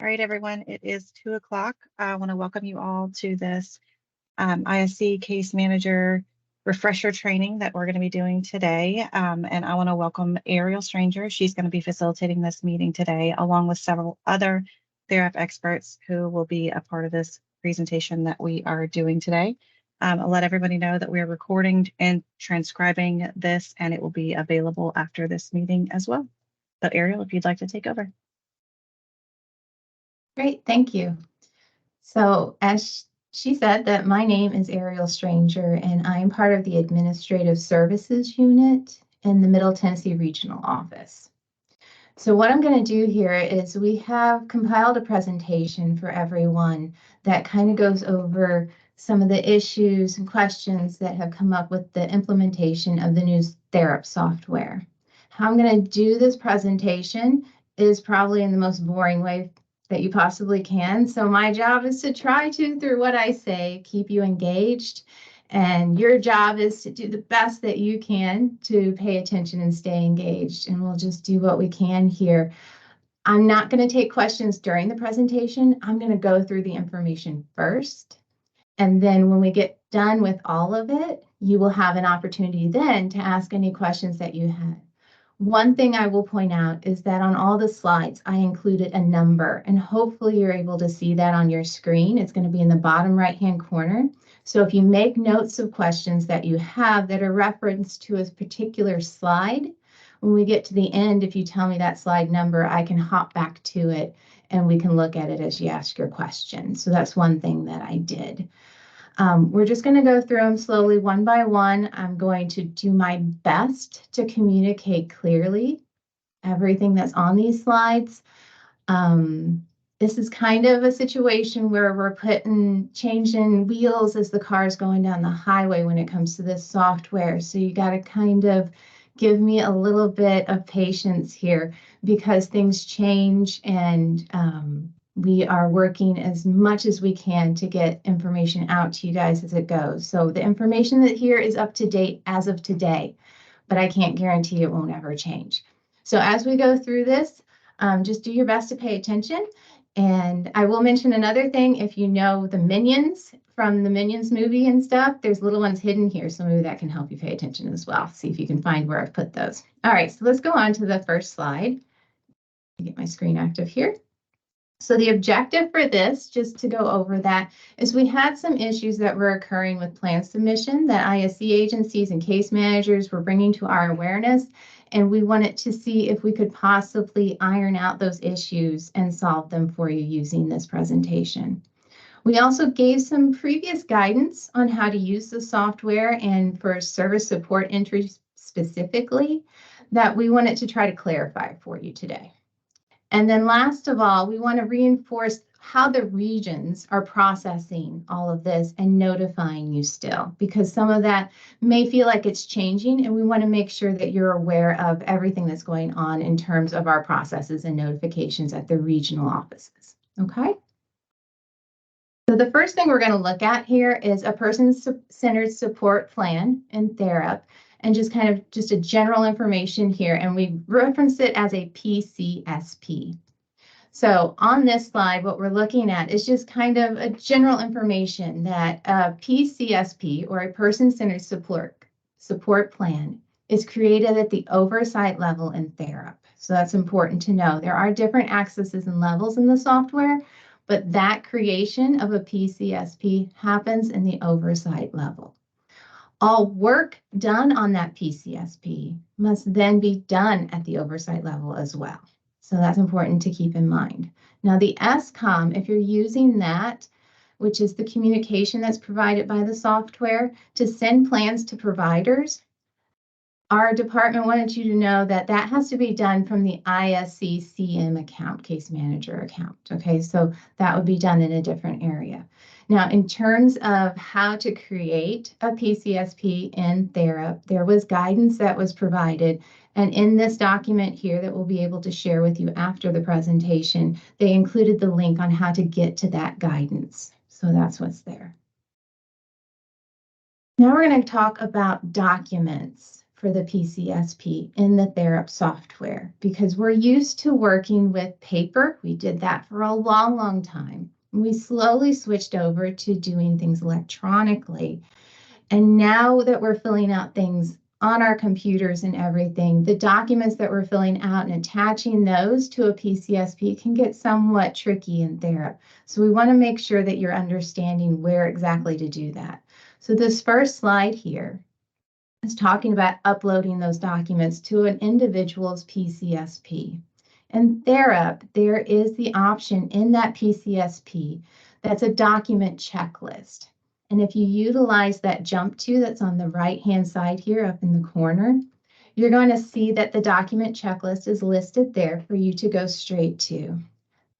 All right, everyone, it is 2 o'clock. I want to welcome you all to this ISC Case Manager refresher training that we're going to be doing today. And I want to welcome Ariel Stranger. She's going to be facilitating this meeting today, along with several other Therap experts who will be a part of this presentation that we are doing today. I'll let everybody know that we're recording and transcribing this, and it will be available after this meeting as well. So Ariel, if you'd like to take over. Great, thank you. So as she said, that my name is Ariel Stranger, and I'm part of the Administrative Services Unit in the Middle Tennessee Regional Office. So what I'm going to do here is we have compiled a presentation for everyone that kind of goes over some of the issues and questions that have come up with the implementation of the new Therap software. How I'm going to do this presentation is probably in the most boring way that you possibly can. So my job is to try to, through what I say, keep you engaged. And your job is to do the best that you can to pay attention and stay engaged. And we'll just do what we can here. I'm not going to take questions during the presentation. I'm going to go through the information first. And then when we get done with all of it, you will have an opportunity then to ask any questions that you had. One thing I will point out is that on all the slides, I included a number, and hopefully you're able to see that on your screen. It's going to be in the bottom right-hand corner. So if you make notes of questions that you have that are referenced to a particular slide, when we get to the end, if you tell me that slide number, I can hop back to it and we can look at it as you ask your question. So that's one thing that I did. We're just going to go through them slowly one by one. I'm going to do my best to communicate clearly everything that's on these slides. This is kind of a situation where we're changing wheels as the car is going down the highway when it comes to this software. So you got to kind of give me a little bit of patience here because things change, and we are working as much as we can to get information out to you guys as it goes. So the information that here is up to date as of today, but I can't guarantee it won't ever change. So as we go through this, just do your best to pay attention. And I will mention another thing. If you know the Minions from the Minions movie and stuff, there's little ones hidden here. So maybe that can help you pay attention as well. See if you can find where I've put those. All right, so let's go on to the first slide. Get my screen active here. So the objective for this, just to go over that, is we had some issues that were occurring with plan submission that ISC agencies and case managers were bringing to our awareness, and we wanted to see if we could possibly iron out those issues and solve them for you using this presentation. We also gave some previous guidance on how to use the software and for service support entries specifically that we wanted to try to clarify for you today. And then last of all, we want to reinforce how the regions are processing all of this and notifying you still, because some of that may feel like it's changing, and we want to make sure that you're aware of everything that's going on in terms of our processes and notifications at the regional offices. Okay. So the first thing we're going to look at here is a person-centered support plan in Therap, and just kind of just a general information here, and we reference it as a PCSP. So on this slide, what we're looking at is just kind of a general information that a PCSP, or a person-centered support plan, is created at the oversight level in Therap. So that's important to know. There are different accesses and levels in the software, but that creation of a PCSP happens in the oversight level. All work done on that PCSP must then be done at the oversight level as well. So that's important to keep in mind. Now the SCOM, if you're using that, which is the communication that's provided by the software to send plans to providers, our department wanted you to know that that has to be done from the ISC CM account, case manager account. Okay, so that would be done in a different area. Now, in terms of how to create a PCSP in Therap, there was guidance that was provided. And in this document here that we'll be able to share with you after the presentation, they included the link on how to get to that guidance. So that's what's there. Now we're going to talk about documents for the PCSP in the Therap software because we're used to working with paper. We did that for a long, long time. We slowly switched over to doing things electronically. And now that we're filling out things on our computers and everything, the documents that we're filling out and attaching those to a PCSP can get somewhat tricky in Therap. So we want to make sure that you're understanding where exactly to do that. So this first slide here is talking about uploading those documents to an individual's PCSP. And Therap, there is the option in that PCSP that's a document checklist. And if you utilize that jump to that's on the right-hand side here up in the corner, you're going to see that the document checklist is listed there for you to go straight to.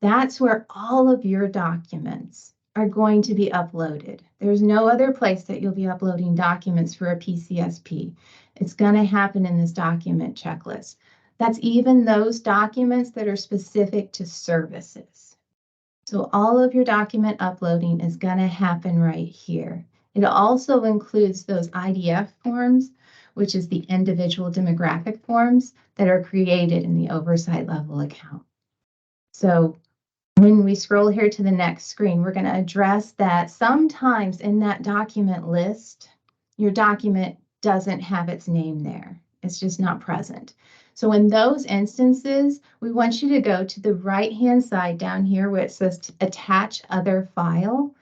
That's where all of your documents are going to be uploaded. There's no other place that you'll be uploading documents for a PCSP. It's going to happen in this document checklist. That's even those documents that are specific to services. So all of your document uploading is going to happen right here. It also includes those IDF forms, which is the individual demographic forms that are created in the oversight level account. So when we scroll here to the next screen, we're going to address that sometimes in that document list, your document doesn't have its name there. It's just not present. So in those instances, we want you to go to the right-hand side down here where it says attach other file.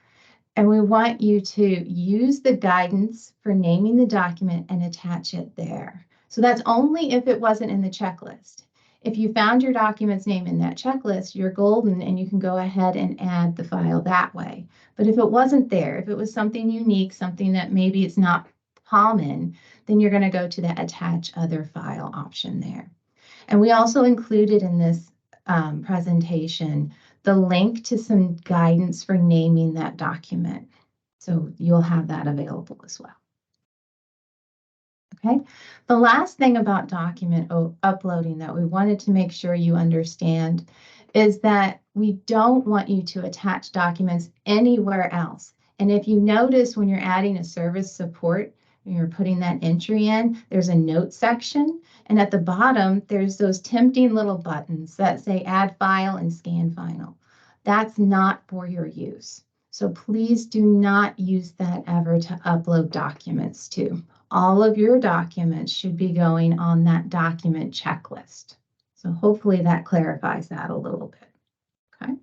And we want you to use the guidance for naming the document and attach it there. So that's only if it wasn't in the checklist. If you found your document's name in that checklist, you're golden and you can go ahead and add the file that way. But if it wasn't there, if it was something unique, something that maybe it's not common, then you're going to go to the attach other file option there. And we also included in this presentation the link to some guidance for naming that document. So you'll have that available as well. Okay, the last thing about document uploading that we wanted to make sure you understand is that we don't want you to attach documents anywhere else. And if you notice when you're adding a service support, when you're putting that entry in, there's a note section. And at the bottom, there's those tempting little buttons that say add file and scan final. That's not for your use. So please do not use that ever to upload documents to. All of your documents should be going on that document checklist. So hopefully that clarifies that a little bit. Okay.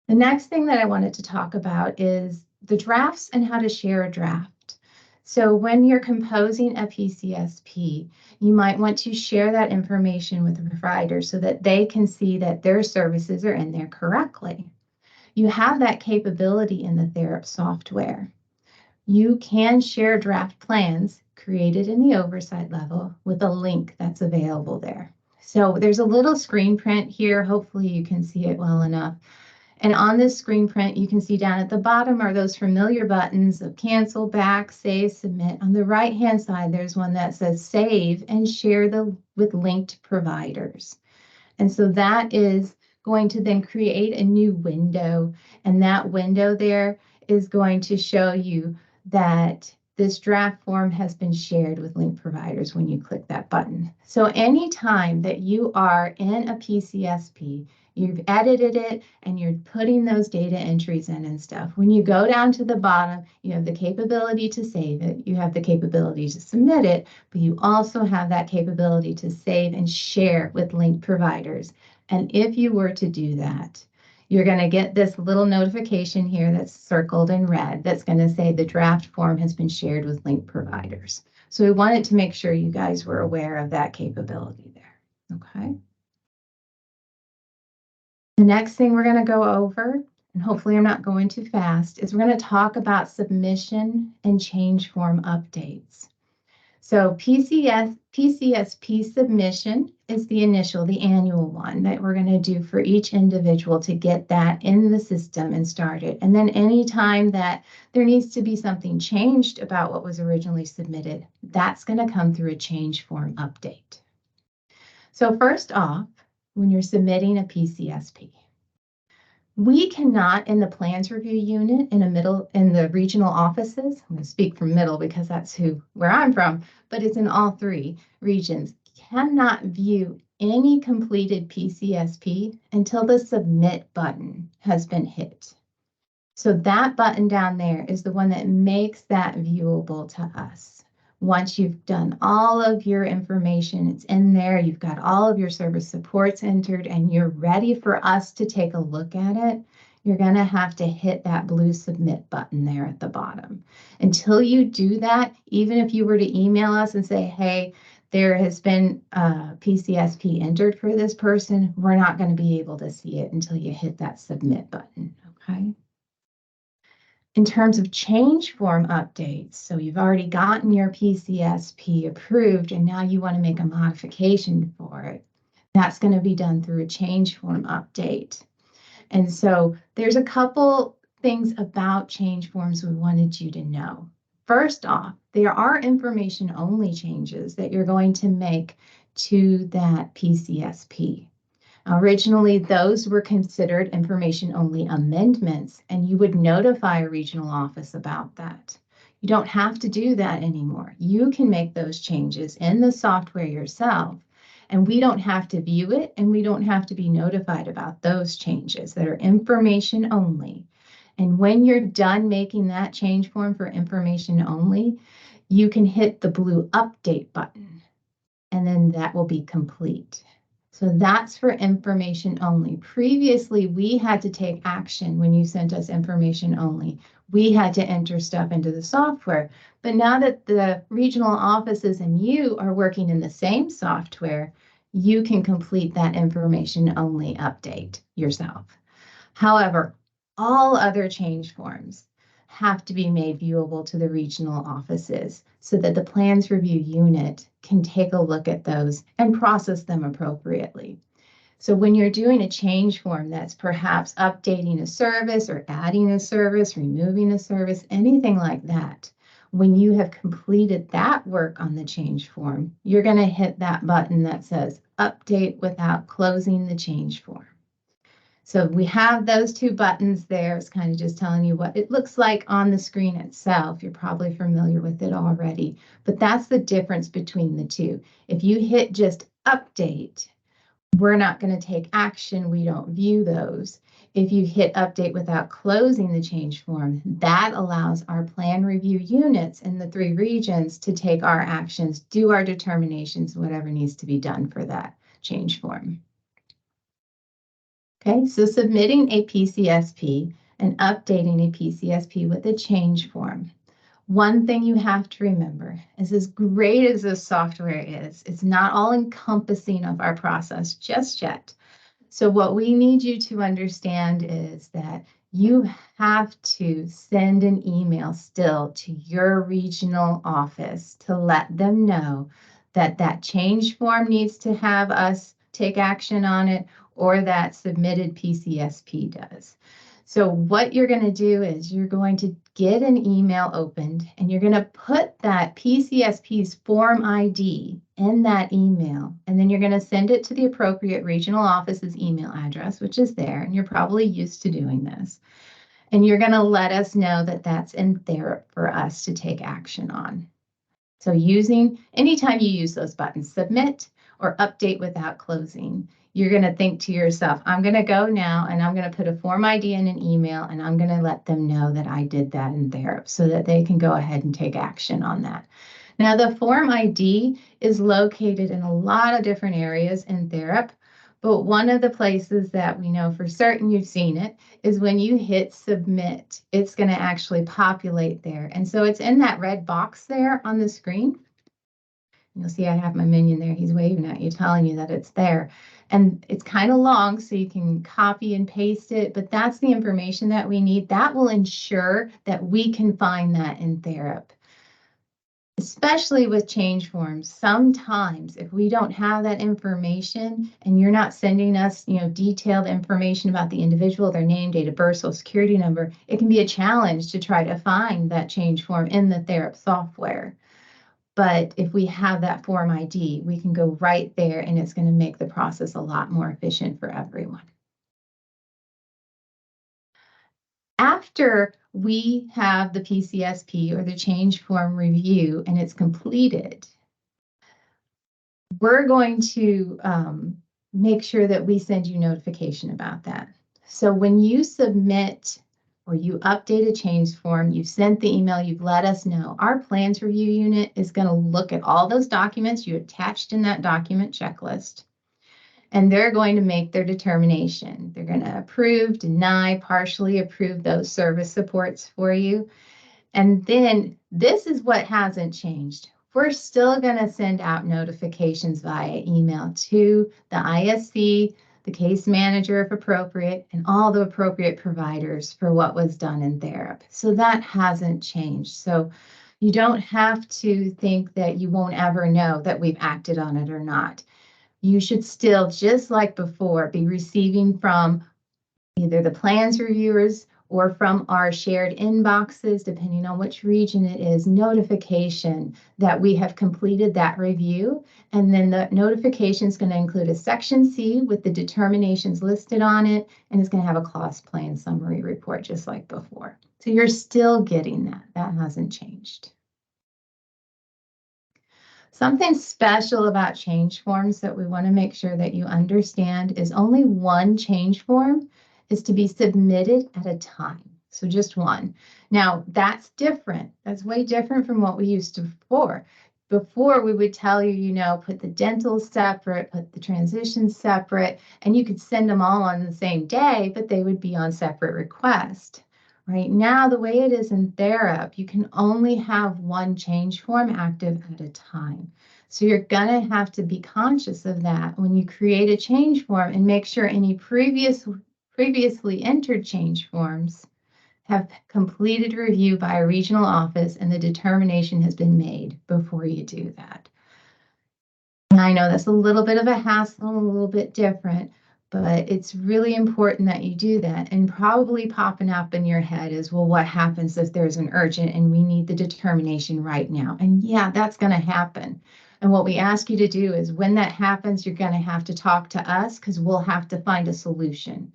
The next thing that I wanted to talk about is the drafts and how to share a draft. So when you're composing a PCSP, you might want to share that information with the provider so that they can see that their services are in there correctly. You have that capability in the Therap software. You can share draft plans created in the oversight level with a link that's available there. So there's a little screen print here. Hopefully you can see it well enough. And on this screen print, you can see down at the bottom are those familiar buttons of cancel, back, save, submit. On the right-hand side, there's one that says save and share with linked providers. And so that is going to then create a new window. And that window there is going to show you that this draft form has been shared with link providers when you click that button. So anytime that you are in a PCSP, you've edited it and you're putting those data entries in and stuff. When you go down to the bottom, you have the capability to save it. You have the capability to submit it, but you also have that capability to save and share with link providers. And if you were to do that, you're going to get this little notification here that's circled in red that's going to say the draft form has been shared with link providers. So we wanted to make sure you guys were aware of that capability there. Okay. The next thing we're going to go over, and hopefully I'm not going too fast, is we're going to talk about submission and change form updates. So PCSP submission is the initial, the annual one that we're going to do for each individual to get that in the system and started. And then anytime that there needs to be something changed about what was originally submitted, that's going to come through a change form update. So first off, when you're submitting a PCSP, We cannot, in the plans review unit in the regional offices, I'm going to speak from middle because that's where I'm from, but it's in all three regions, cannot view any completed PCSP until the submit button has been hit. So that button down there is the one that makes that viewable to us. Once you've done all of your information, it's in there, you've got all of your service supports entered, and you're ready for us to take a look at it, you're going to have to hit that blue submit button there at the bottom. Until you do that, even if you were to email us and say, hey, there has been PCSP entered for this person, we're not going to be able to see it until you hit that submit button, okay? In terms of change form updates, so you've already gotten your PCSP approved and now you want to make a modification for it. That's going to be done through a change form update. And so there's a couple things about change forms we wanted you to know. First off, there are information only changes that you're going to make to that PCSP. Originally, those were considered information-only amendments, and you would notify a regional office about that. You don't have to do that anymore. You can make those changes in the software yourself, and we don't have to view it, and we don't have to be notified about those changes that are information only. And when you're done making that change form for information only, you can hit the blue update button, and then that will be complete. So that's for information only. Previously, we had to take action when you sent us information only. We had to enter stuff into the software. But now that the regional offices and you are working in the same software, you can complete that information only update yourself. However, all other change forms have to be made viewable to the regional offices so that the plans review unit can take a look at those and process them appropriately. So when you're doing a change form that's perhaps updating a service or adding a service, removing a service, anything like that, when you have completed that work on the change form, you're going to hit that button that says update without closing the change form. So we have those two buttons there. It's kind of just telling you what it looks like on the screen itself. You're probably familiar with it already, but that's the difference between the two. If you hit just update, we're not going to take action. We don't view those. If you hit update without closing the change form, that allows our plan review units in the three regions to take our actions, do our determinations, whatever needs to be done for that change form. Okay, so submitting a PCSP and updating a PCSP with a change form. One thing you have to remember is, as great as this software is, it's not all encompassing of our process just yet. So what we need you to understand is that you have to send an email still to your regional office to let them know that that change form needs to have us take action on it, or that submitted PCSP does. So what you're going to do is you're going to get an email opened and you're going to put that PCSP's form ID in that email, and then you're going to send it to the appropriate regional office's email address, which is there, and you're probably used to doing this. And you're going to let us know that that's in there for us to take action on. So anytime you use those buttons, submit or update without closing, you're going to think to yourself, I'm going to go now and I'm going to put a form ID in an email and I'm going to let them know that I did that in Therap so that they can go ahead and take action on that. Now, the form ID is located in a lot of different areas in Therap, but one of the places that we know for certain you've seen it is when you hit submit, it's going to actually populate there. And so it's in that red box there on the screen. You'll see I have my minion there. He's waving at you, telling you that it's there. And it's kind of long, so you can copy and paste it, but that's the information that we need. That will ensure that we can find that in Therap. Especially with change forms, sometimes if we don't have that information and you're not sending us, detailed information about the individual, their name, date of birth, social security number, it can be a challenge to try to find that change form in the Therap software. But if we have that form ID, we can go right there and it's going to make the process a lot more efficient for everyone. After we have the PCSP or the change form review and it's completed, we're going to make sure that we send you notification about that. So when you submit or you update a change form, you've sent the email, you've let us know, our plans review unit is going to look at all those documents you attached in that document checklist, and they're going to make their determination. They're going to approve, deny, partially approve those service supports for you. And then this is what hasn't changed. We're still going to send out notifications via email to the ISC, the case manager if appropriate, and all the appropriate providers for what was done in Therap. So that hasn't changed. So you don't have to think that you won't ever know that we've acted on it or not. You should still, just like before, be receiving from either the plans reviewers or from our shared inboxes, depending on which region it is, notification that we have completed that review. And then the notification is going to include a section C with the determinations listed on it, and it's going to have a cost plan summary report just like before. So you're still getting that. That hasn't changed. Something special about change forms that we want to make sure that you understand is only one change form is to be submitted at a time. So just one. Now that's different. That's way different from what we used to before. Before we would tell you, you know, put the dental separate, put the transition separate, and you could send them all on the same day, but they would be on separate request. Right now, the way it is in Therap, you can only have one change form active at a time. So you're going to have to be conscious of that when you create a change form and make sure any previously entered change forms have completed review by a regional office and the determination has been made before you do that. And I know that's a little bit of a hassle, a little bit different, but it's really important that you do that. And probably popping up in your head is, well, what happens if there's an urgent and we need the determination right now? And yeah, that's going to happen. And what we ask you to do is when that happens, you're going to have to talk to us because we'll have to find a solution.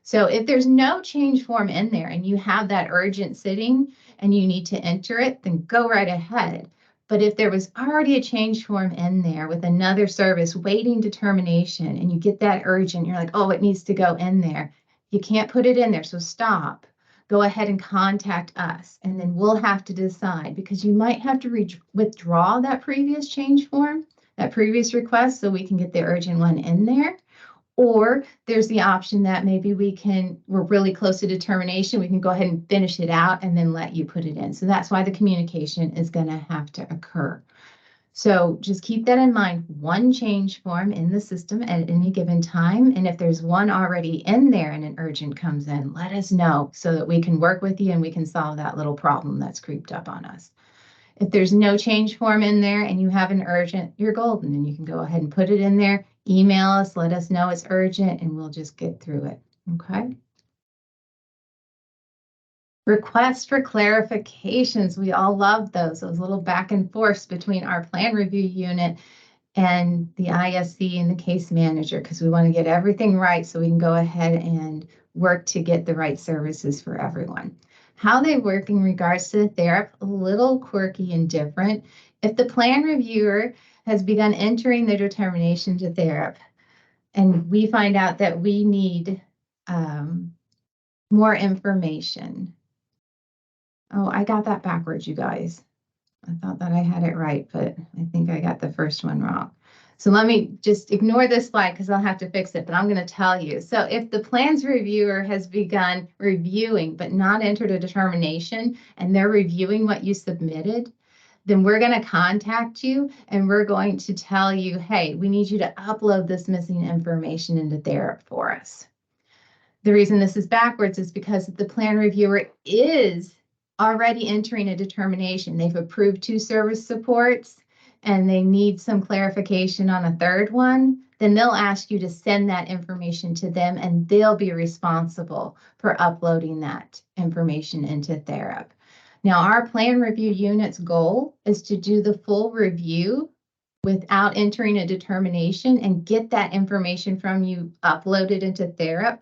So if there's no change form in there and you have that urgent sitting and you need to enter it, then go right ahead. But if there was already a change form in there with another service waiting determination and you get that urgent, you're like, oh, it needs to go in there. You can't put it in there, so stop. Go ahead and contact us, and then we'll have to decide because you might have to withdraw that previous change form, that previous request, so we can get the urgent one in there. Or there's the option that maybe we're really close to determination, we can go ahead and finish it out and then let you put it in. So that's why the communication is going to have to occur. So just keep that in mind, one change form in the system at any given time. And if there's one already in there and an urgent comes in, let us know so that we can work with you and we can solve that little problem that's creeped up on us. If there's no change form in there and you have an urgent, you're golden and you can go ahead and put it in there. Email us, let us know it's urgent, and we'll just get through it, okay? Requests for clarifications. We all love those little back and forths between our plan review unit and the ISC and the case manager, because we want to get everything right so we can go ahead and work to get the right services for everyone. How they work in regards to the Therap, a little quirky and different. If the plan reviewer has begun entering the determination to Therap, and we find out that we need more information. Oh, I got that backwards, you guys. I thought that I had it right, but I think I got the first one wrong. So let me just ignore this slide because I'll have to fix it, but I'm going to tell you. So if the plans reviewer has begun reviewing but not entered a determination and they're reviewing what you submitted, then we're going to contact you and we're going to tell you, hey, we need you to upload this missing information into Therap for us. The reason this is backwards is because the plan reviewer is already entering a determination. They've approved 2 service supports and they need some clarification on a third one, then they'll ask you to send that information to them and they'll be responsible for uploading that information into Therap. Now, our plan review unit's goal is to do the full review without entering a determination and get that information from you uploaded into Therap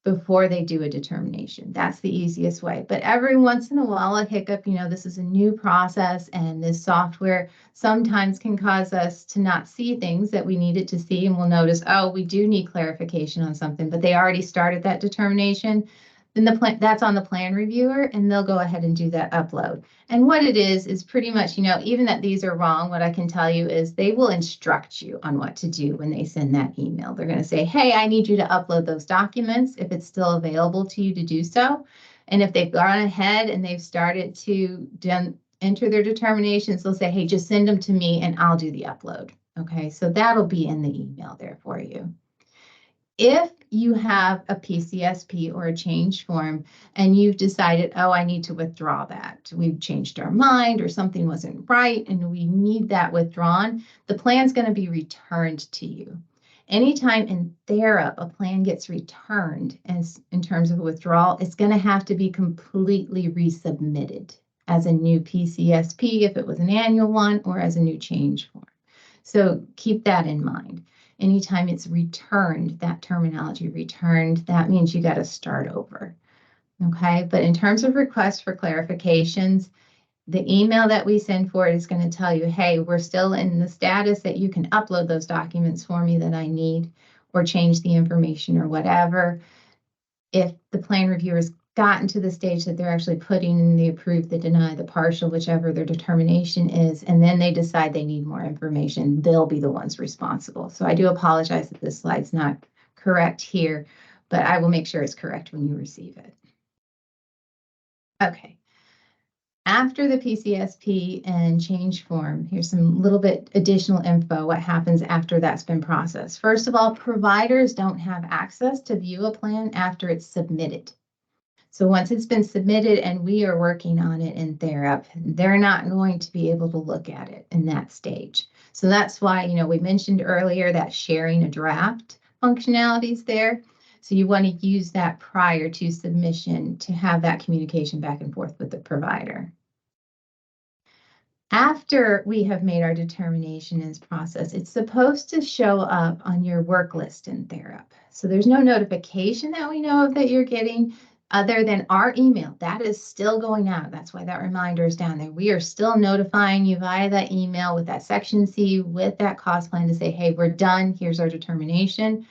before they do a determination. That's the easiest way. But every once in a while, a hiccup, this is a new process, and this software sometimes can cause us to not see things that we needed to see. And we'll notice, oh, we do need clarification on something, but they already started that determination. Then that's on the plan reviewer, and they'll go ahead and do that upload. And what it is pretty much, even that these are wrong, what I can tell you is they will instruct you on what to do when they send that email. They're going to say, hey, I need you to upload those documents if it's still available to you to do so. And if they've gone ahead and they've started to enter their determinations, they'll say, hey, just send them to me and I'll do the upload. Okay, so that'll be in the email there for you. If you have a PCSP or a change form and you've decided, oh, I need to withdraw that, we've changed our mind or something wasn't right and we need that withdrawn, the plan's going to be returned to you. Anytime in Therap a plan gets returned as in terms of withdrawal, it's going to have to be completely resubmitted as a new PCSP if it was an annual one, or as a new change form. So keep that in mind. Anytime it's returned, that terminology returned, that means you got to start over. Okay, but in terms of requests for clarifications, the email that we send for it is going to tell you, hey, we're still in the status that you can upload those documents for me that I need, or change the information or whatever. If the plan reviewer has gotten to the stage that they're actually putting in the approved, the deny, the partial, whichever their determination is, and then they decide they need more information, they'll be the ones responsible. So I do apologize that this slide's not correct here, but I will make sure it's correct when you receive it. Okay. After the PCSP and change form, here's some little bit additional info, what happens after that's been processed. First of all, providers don't have access to view a plan after it's submitted. So once it's been submitted and we are working on it in Therap, they're not going to be able to look at it in that stage. So that's why, we mentioned earlier that sharing a draft functionality is there. So you want to use that prior to submission to have that communication back and forth with the provider. After we have made our determination in this process, it's supposed to show up on your work list in Therap. So there's no notification that we know of that you're getting other than our email. That is still going out. That's why that reminder is down there. We are still notifying you via that email with that section C, with that cost plan to say, hey, we're done. Here's our determination.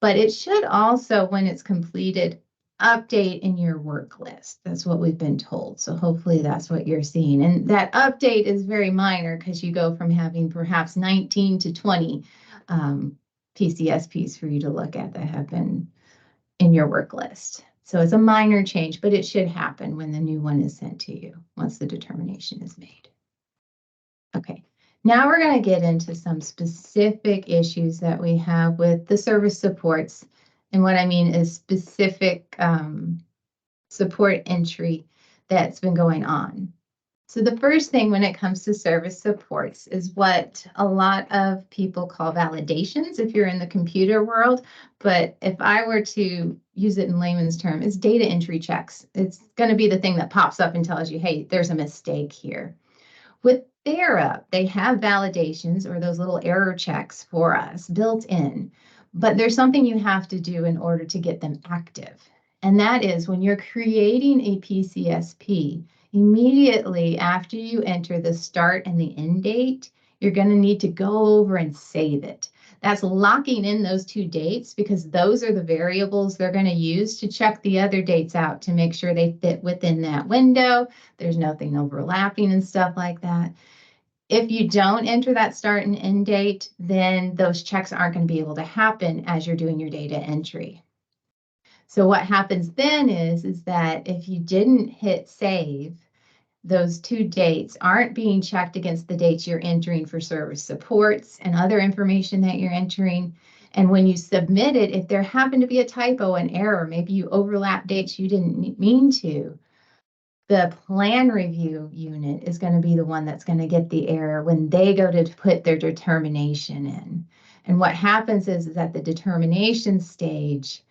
But it should also, when it's completed, update in your work list. That's what we've been told. So hopefully that's what you're seeing. And that update is very minor because you go from having perhaps 19 to 20 PCSPs for you to look at that have been in your work list. So it's a minor change, but it should happen when the new one is sent to you once the determination is made. Okay. Now we're going to get into some specific issues that we have with the service supports. And what I mean is specific support entry that's been going on. So the first thing when it comes to service supports is what a lot of people call validations if you're in the computer world. But if I were to use it in layman's term, it's data entry checks. It's going to be the thing that pops up and tells you, hey, there's a mistake here. With Therap, they have validations or those little error checks for us built in, but there's something you have to do in order to get them active. And that is when you're creating a PCSP, immediately after you enter the start and the end date, you're going to need to go over and save it. That's locking in those two dates because those are the variables they're going to use to check the other dates out to make sure they fit within that window. There's nothing overlapping and stuff like that. If you don't enter that start and end date, then those checks aren't going to be able to happen as you're doing your data entry. So what happens then is that if you didn't hit save, those two dates aren't being checked against the dates you're entering for service supports and other information that you're entering. And when you submit it, if there happened to be a typo, an error, maybe you overlap dates you didn't mean to, the plan review unit is going to be the one that's going to get the error when they go to put their determination in. And what happens is at the determination stage,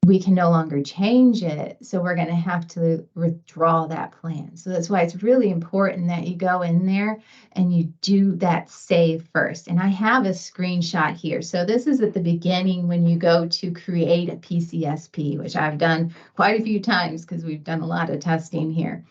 we can no longer change it. So we're going to have to withdraw that plan. So that's why it's really important that you go in there and you do that save first. And I have a screenshot here. So this is at the beginning when you go to create a PCSP, which I've done quite a few times because we've done a lot of testing here.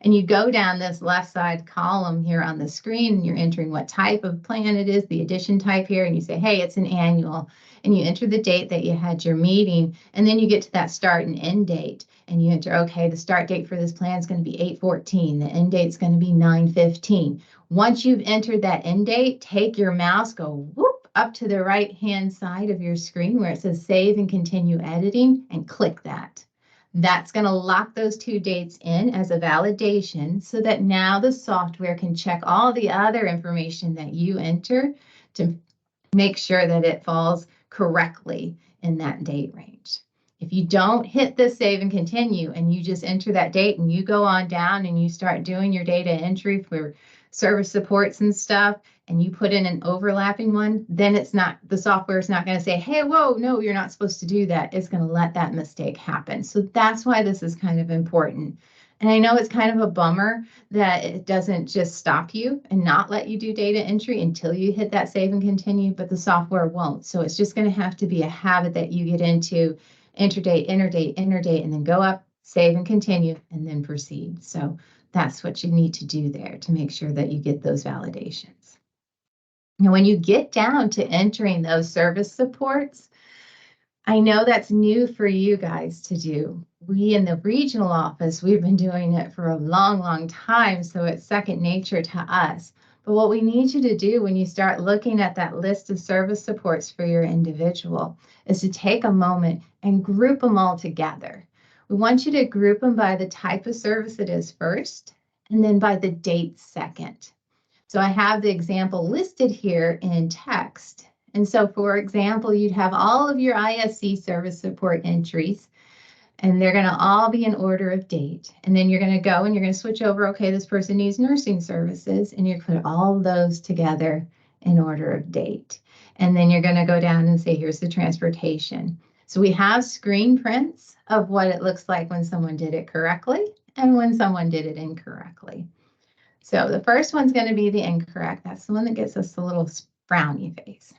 And you go down this left side column here on the screen, and you're entering what type of plan it is, the addition type here, and you say, hey, it's an annual. And you enter the date that you had your meeting, and then you get to that start and end date. And you enter, okay, the start date for this plan is going to be 8/14. The end date is going to be 9/15. Once you've entered that end date, take your mouse, go whoop up to the right-hand side of your screen where it says save and continue editing, and click that. That's going to lock those two dates in as a validation so that now the software can check all the other information that you enter to make sure that it falls correctly in that date range. If you don't hit the save and continue and you just enter that date and you go on down and you start doing your data entry for service supports and stuff, and you put in an overlapping one, then it's not, the software is not going to say, hey, whoa, no, you're not supposed to do that. It's going to let that mistake happen. So that's why this is kind of important. And I know it's kind of a bummer that it doesn't just stop you and not let you do data entry until you hit that save and continue, but the software won't. So it's just going to have to be a habit that you get into, enter date, enter date, enter date, and then go up, save and continue, and then proceed. So that's what you need to do there to make sure that you get those validations. Now, when you get down to entering those service supports, I know that's new for you guys to do. We in the regional office, we've been doing it for a long, long time, so it's second nature to us. But what we need you to do when you start looking at that list of service supports for your individual is to take a moment and group them all together. We want you to group them by the type of service it is first, and then by the date second. So I have the example listed here in text. And so, for example, you'd have all of your ISC service support entries, and they're going to all be in order of date. And then you're going to go and you're going to switch over, okay, this person needs nursing services, and you put all those together in order of date. And then you're going to go down and say, here's the transportation. So we have screen prints of what it looks like when someone did it correctly and when someone did it incorrectly. So the first one's going to be the incorrect. That's the one that gets us the little frowny face.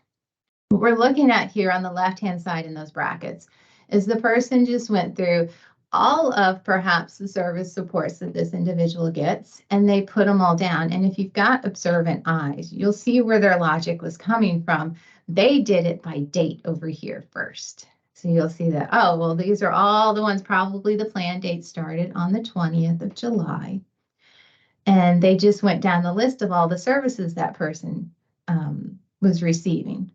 What we're looking at here on the left-hand side in those brackets is the person just went through all of perhaps the service supports that this individual gets, and they put them all down. And if you've got observant eyes, you'll see where their logic was coming from. They did it by date over here first. So you'll see that, oh, well, these are all the ones, probably the plan date started on the 20th of July. And they just went down the list of all the services that person was receiving.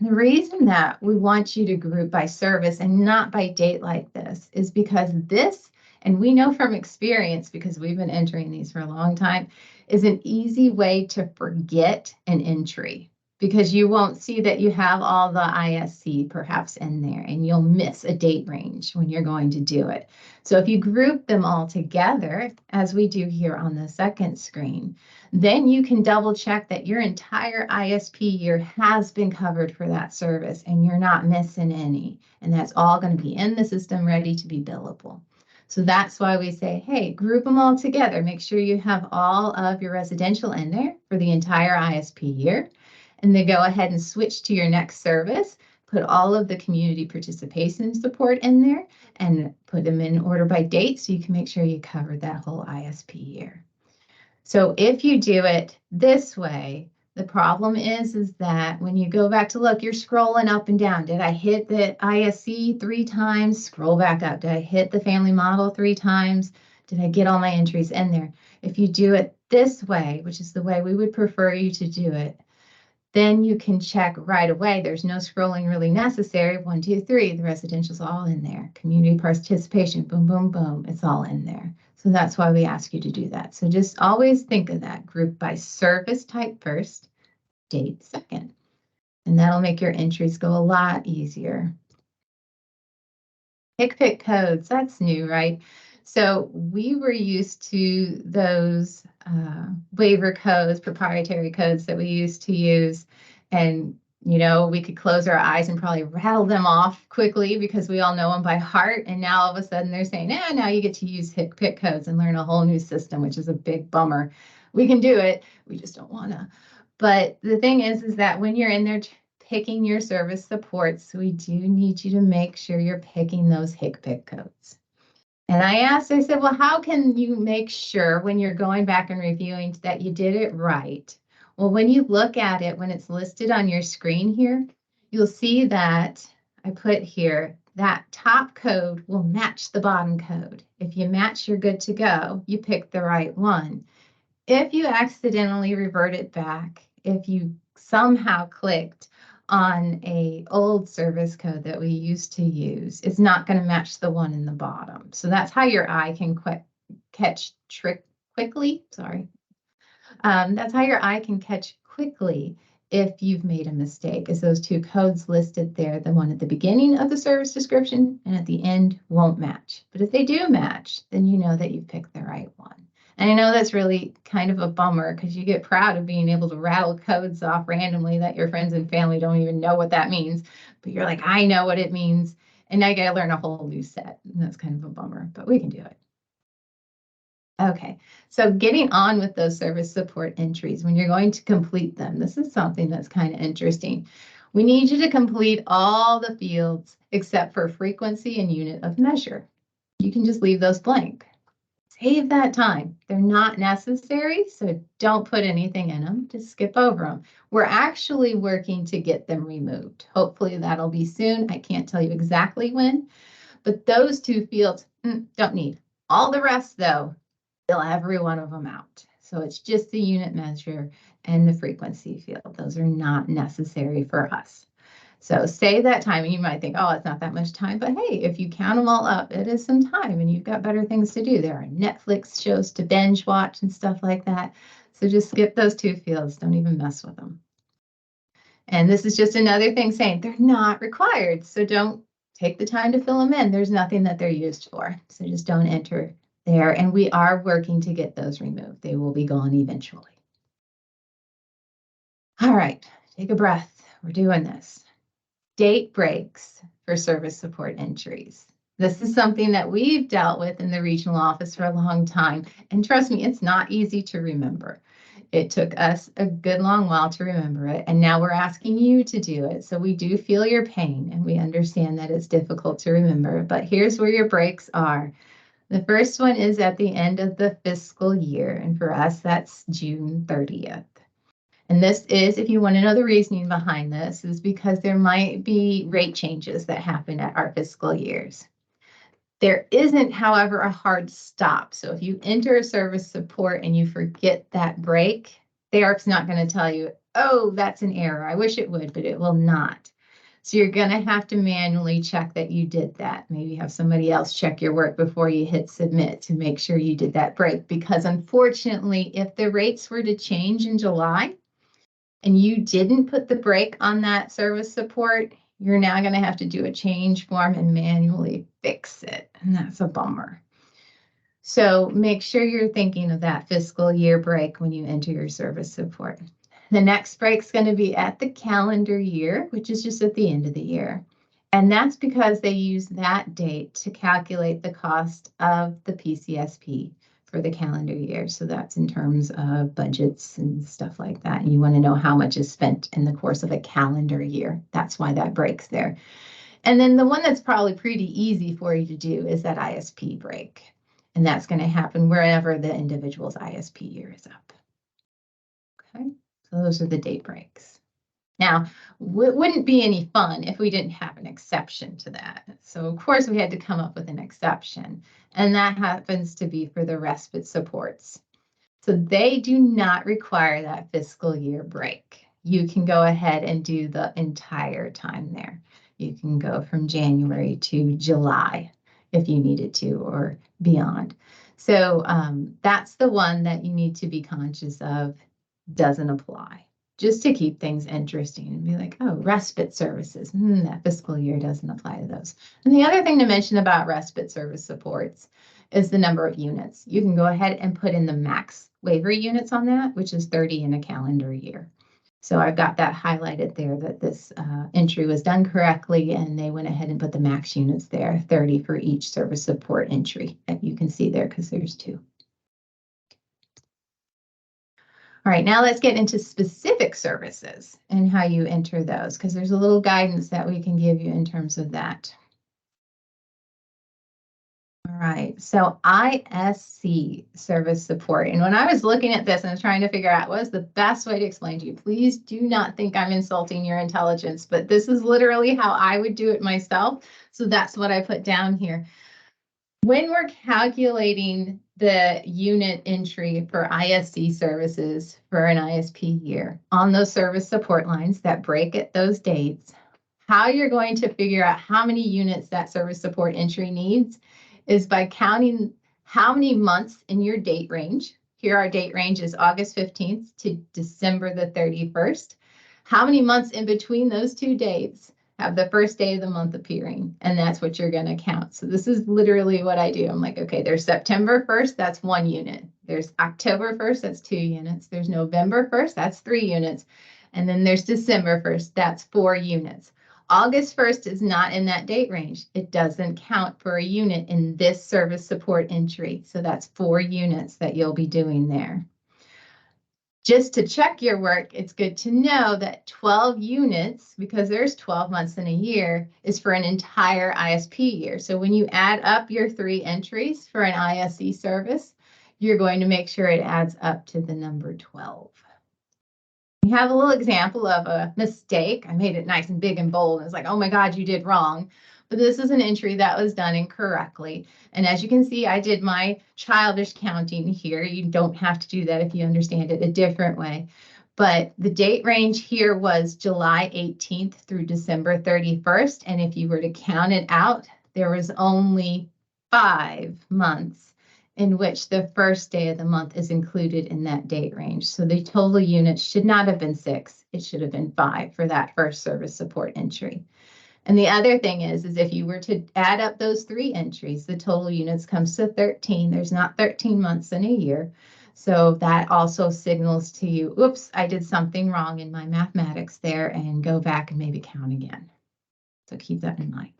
The reason that we want you to group by service and not by date like this is because this, and we know from experience because we've been entering these for a long time, is an easy way to forget an entry because you won't see that you have all the ISC perhaps in there and you'll miss a date range when you're going to do it. So if you group them all together, as we do here on the second screen, then you can double check that your entire ISP year has been covered for that service and you're not missing any. And that's all going to be in the system ready to be billable. So that's why we say, hey, group them all together. Make sure you have all of your residential in there for the entire ISP year. And then go ahead and switch to your next service. Put all of the community participation support in there and put them in order by date so you can make sure you cover that whole ISP year. So if you do it this way, the problem is that when you go back to look, you're scrolling up and down. Did I hit the ISC 3 times? Scroll back up. Did I hit the family model 3 times? Did I get all my entries in there? If you do it this way, which is the way we would prefer you to do it, then you can check right away. There's no scrolling really necessary. 1, 2, 3, the residential's all in there. Community participation, boom, boom, boom, it's all in there. So that's why we ask you to do that. So just always think of that group by service type first, date second. And that'll make your entries go a lot easier. Pick codes, that's new, right? So we were used to those waiver codes, proprietary codes that we used to use. And You know, we could close our eyes and probably rattle them off quickly because we all know them by heart. And now all of a sudden they're saying, now you get to use HIC-PIC codes and learn a whole new system, which is a big bummer. We can do it. We just don't want to. But the thing is that when you're in there picking your service supports, we do need you to make sure you're picking those HIC-PIC codes. And I said, well, how can you make sure when you're going back and reviewing that you did it right? Well, when you look at it, when it's listed on your screen here, you'll see that I put here that top code will match the bottom code. If you match, you're good to go. You picked the right one. If you accidentally revert it back, if you somehow clicked on a old service code that we used to use, it's not going to match the one in the bottom. So that's how your eye can catch quickly. Sorry. That's how your eye can catch quickly if you've made a mistake, is those two codes listed there, the one at the beginning of the service description and at the end won't match. But if they do match, then you know that you've picked the right one. And I know that's really kind of a bummer because you get proud of being able to rattle codes off randomly that your friends and family don't even know what that means. But you're like, I know what it means. And I got to learn a whole new set. And that's kind of a bummer, but we can do it. Okay, so getting on with those service support entries, when you're going to complete them, this is something that's kind of interesting. We need you to complete all the fields except for frequency and unit of measure. You can just leave those blank. Save that time. They're not necessary, so don't put anything in them. Just skip over them. We're actually working to get them removed. Hopefully that'll be soon. I can't tell you exactly when, but those two fields don't need. All the rest, though, fill every one of them out. So it's just the unit measure and the frequency field. Those are not necessary for us. So save that time, and you might think, oh, it's not that much time, but hey, if you count them all up, it is some time and you've got better things to do. There are Netflix shows to binge watch and stuff like that. So just skip those two fields. Don't even mess with them. And this is just another thing saying they're not required. So don't take the time to fill them in. There's nothing that they're used for. So just don't enter there. And we are working to get those removed. They will be gone eventually. All right, take a breath. We're doing this. Date breaks for service support entries. This is something that we've dealt with in the regional office for a long time. And trust me, it's not easy to remember. It took us a good long while to remember it. And now we're asking you to do it. So we do feel your pain and we understand that it's difficult to remember. But here's where your breaks are. The first one is at the end of the fiscal year. And for us, that's June 30th. And this is, if you want to know the reasoning behind this, is because there might be rate changes that happen at our fiscal years. There isn't, however, a hard stop. So if you enter a service support and you forget that break, Therap's not going to tell you, oh, that's an error. I wish it would, but it will not. So you're going to have to manually check that you did that. Maybe have somebody else check your work before you hit submit to make sure you did that break. Because unfortunately, if the rates were to change in July, and you didn't put the break on that service support, you're now going to have to do a change form and manually fix it. And that's a bummer. So make sure you're thinking of that fiscal year break when you enter your service support. The next break is going to be at the calendar year, which is just at the end of the year. And that's because they use that date to calculate the cost of the PCSP for the calendar year. So that's in terms of budgets and stuff like that. And you want to know how much is spent in the course of a calendar year. That's why that breaks there. And then the one that's probably pretty easy for you to do is that ISP break. And that's going to happen wherever the individual's ISP year is up. Okay, so those are the date breaks. Now, it wouldn't be any fun if we didn't have an exception to that. So of course we had to come up with an exception, and that happens to be for the respite supports. So they do not require that fiscal year break. You can go ahead and do the entire time there. You can go from January to July if you needed to, or beyond. So that's the one that you need to be conscious of doesn't apply, just to keep things interesting and be like, oh, respite services, that fiscal year doesn't apply to those. And the other thing to mention about respite service supports is the number of units. You can go ahead and put in the max waiver units on that, which is 30 in a calendar year. So I've got that highlighted there that this entry was done correctly, and they went ahead and put the max units there, 30 for each service support entry that you can see there because there's 2. All right, now let's get into specific services and how you enter those, because there's a little guidance that we can give you in terms of that. All right, so ISC service support. And when I was looking at this and trying to figure out what is the best way to explain to you, please do not think I'm insulting your intelligence, but this is literally how I would do it myself. So that's what I put down here. When we're calculating the unit entry for ISC services for an ISP year on those service support lines that break at those dates, how you're going to figure out how many units that service support entry needs is by counting how many months in your date range. Here our date range is August 15th to December the 31st. How many months in between those 2 dates have the first day of the month appearing? And that's what you're going to count. So this is literally what I do. I'm like, okay, there's September 1st, that's 1 unit. There's October 1st, that's 2 units. There's November 1st, that's 3 units. And then there's December 1st, that's 4 units. August 1st is not in that date range. It doesn't count for a unit in this service support entry. So that's 4 units that you'll be doing there. Just to check your work, it's good to know that 12 units, because there's 12 months in a year, is for an entire ISP year. So when you add up your 3 entries for an ISC service, you're going to make sure it adds up to the number 12. We have a little example of a mistake. I made it nice and big and bold. And it's like, oh my God, you did wrong. But this is an entry that was done incorrectly. And as you can see, I did my childish counting here. You don't have to do that if you understand it a different way. But the date range here was July 18th through December 31st. And if you were to count it out, there was only 5 months in which the first day of the month is included in that date range. So the total units should not have been 6. It should have been 5 for that first service support entry. And the other thing is if you were to add up those 3 entries, the total units comes to 13. There's not 13 months in a year. So that also signals to you, oops, I did something wrong in my mathematics there, and go back and maybe count again. So keep that in mind.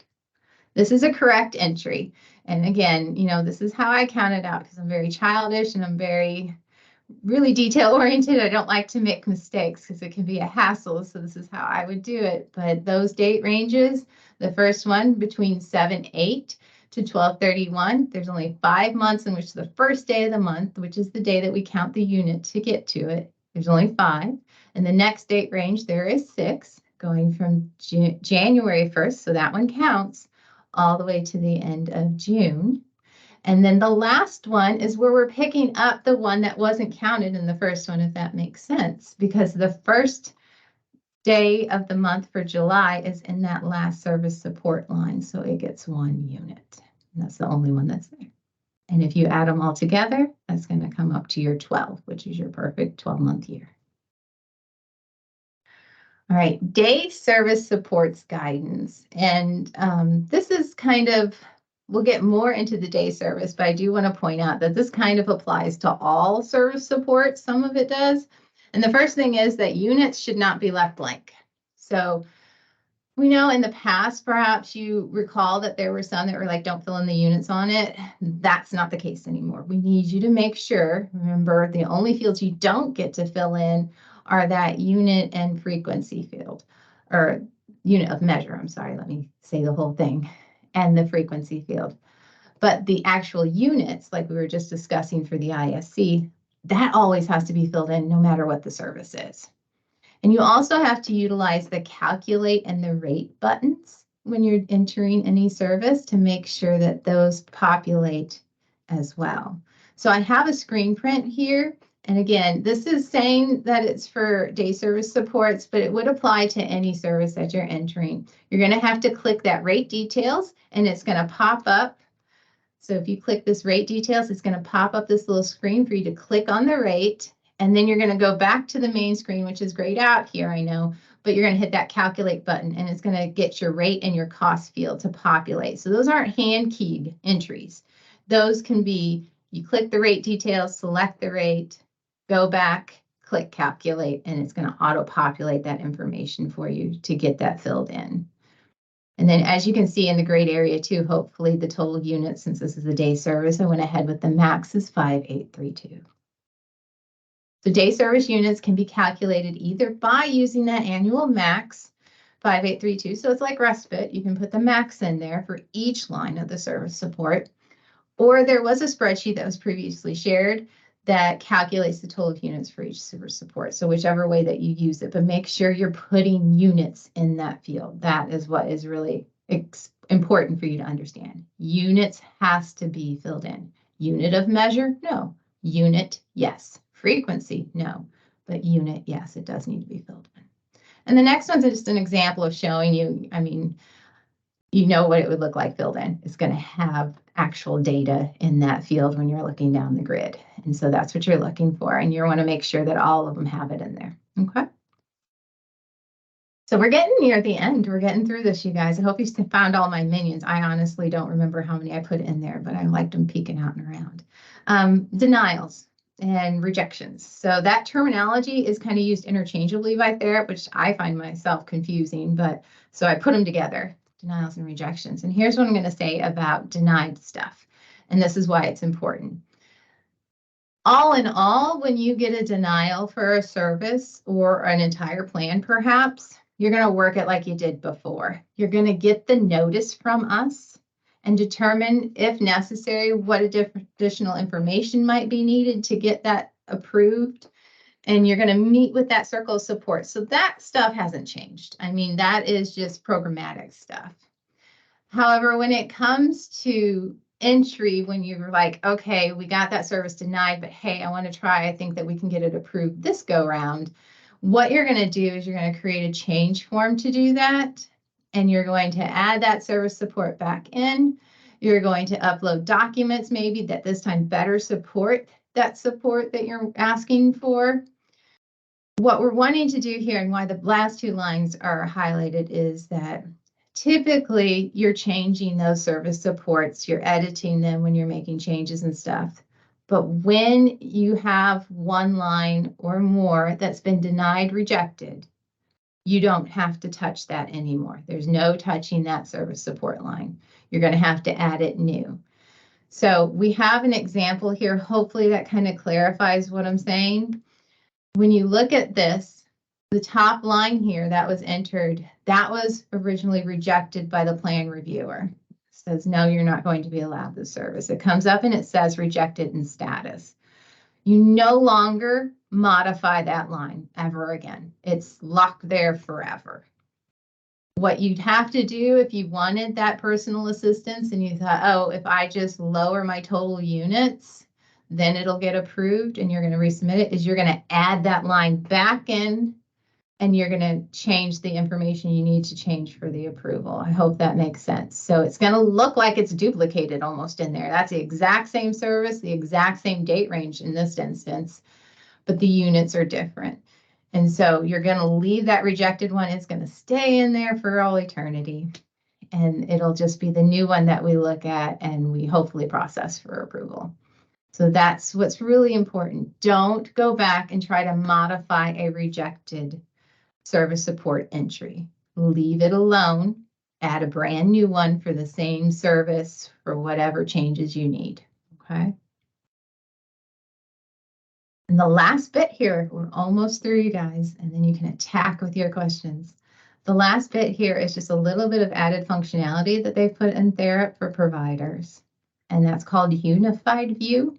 This is a correct entry. And again, this is how I count it out because I'm very childish and I'm really detail oriented. I don't like to make mistakes because it can be a hassle. So this is how I would do it. But those date ranges, the first one between 7/8 to 12/31, there's only 5 months in which the first day of the month, which is the day that we count the unit to get to it, there's only 5. And the next date range, there is 6 going from January 1st. So that one counts all the way to the end of June. And then the last one is where we're picking up the one that wasn't counted in the first one, if that makes sense, because the first day of the month for July is in that last service support line. So it gets 1 unit. And that's the only one that's there. And if you add them all together, that's going to come up to your 12, which is your perfect 12-month year. All right, day service supports guidance. And this is we'll get more into the day service, but I do want to point out that this kind of applies to all service support. Some of it does. And the first thing is that units should not be left blank. So we know in the past, perhaps you recall that there were some that were like, don't fill in the units on it. That's not the case anymore. We need you to make sure, remember, the only fields you don't get to fill in are that unit and frequency field, or unit of measure. I'm sorry, let me say the whole thing, and the frequency field. But the actual units, like we were just discussing for the ISC, that always has to be filled in no matter what the service is. And you also have to utilize the calculate and the rate buttons when you're entering any service to make sure that those populate as well. So I have a screen print here. And again, this is saying that it's for day service supports, but it would apply to any service that you're entering. You're going to have to click that rate details and it's going to pop up. So if you click this rate details, it's going to pop up this little screen for you to click on the rate. And then you're going to go back to the main screen, which is grayed out here, I know, but you're going to hit that calculate button and it's going to get your rate and your cost field to populate. So those aren't hand keyed entries. Those can be, you click the rate details, select the rate, go back, click calculate, and it's going to auto-populate that information for you to get that filled in. And then as you can see in the grade area too, hopefully the total units, since this is a day service, I went ahead with the max is 5832. So day service units can be calculated either by using that annual max, 5832. So it's like respite. You can put the max in there for each line of the service support. Or there was a spreadsheet that was previously shared that calculates the total of units for each service support. So whichever way that you use it, but make sure you're putting units in that field. That is what is really important for you to understand. Units has to be filled in. Unit of measure? No. Unit, yes. Frequency? No. But unit, yes, it does need to be filled in. And the next one's just an example of showing you, I mean, you know what it would look like filled in. It's going to have actual data in that field when you're looking down the grid. And so that's what you're looking for. And you want to make sure that all of them have it in there. Okay. So we're getting near the end. We're getting through this, you guys. I hope you found all my minions. I honestly don't remember how many I put in there, but I liked them peeking out and around. Denials and rejections. So that terminology is kind of used interchangeably by Therap, which I find myself confusing, but so I put them together. Denials and rejections. And here's what I'm going to say about denied stuff. And this is why it's important. All in all, when you get a denial for a service or an entire plan, perhaps, you're going to work it like you did before. You're going to get the notice from us and determine, if necessary, what additional information might be needed to get that approved. And you're going to meet with that circle of support. So that stuff hasn't changed. I mean, that is just programmatic stuff. However, when it comes to entry, when you're like, okay, we got that service denied, but hey, I want to try, I think that we can get it approved this go round. What you're going to do is you're going to create a change form to do that. And you're going to add that service support back in. You're going to upload documents maybe that this time better support that support that you're asking for. What we're wanting to do here, and why the last two lines are highlighted, is that typically you're changing those service supports, you're editing them when you're making changes and stuff. But when you have one line or more that's been denied, rejected, you don't have to touch that anymore. There's no touching that service support line. You're going to have to add it new. So we have an example here. Hopefully that kind of clarifies what I'm saying. When you look at this, the top line here that was entered, that was originally rejected by the plan reviewer. It says, no, you're not going to be allowed this service. It comes up and it says rejected in status. You no longer modify that line ever again. It's locked there forever. What you'd have to do if you wanted that personal assistance and you thought, oh, if I just lower my total units, then it'll get approved and you're going to resubmit it, is you're going to add that line back in and you're going to change the information you need to change for the approval. I hope that makes sense. So it's going to look like it's duplicated almost in there. That's the exact same service, the exact same date range in this instance, but the units are different. And so you're going to leave that rejected one. It's going to stay in there for all eternity. And it'll just be the new one that we look at and we hopefully process for approval. So that's what's really important. Don't go back and try to modify a rejected service support entry. Leave it alone. Add a brand new one for the same service for whatever changes you need. Okay. And the last bit here, we're almost through, you guys, and then you can attack with your questions. The last bit here is just a little bit of added functionality that they've put in Therap for providers, and that's called Unified View.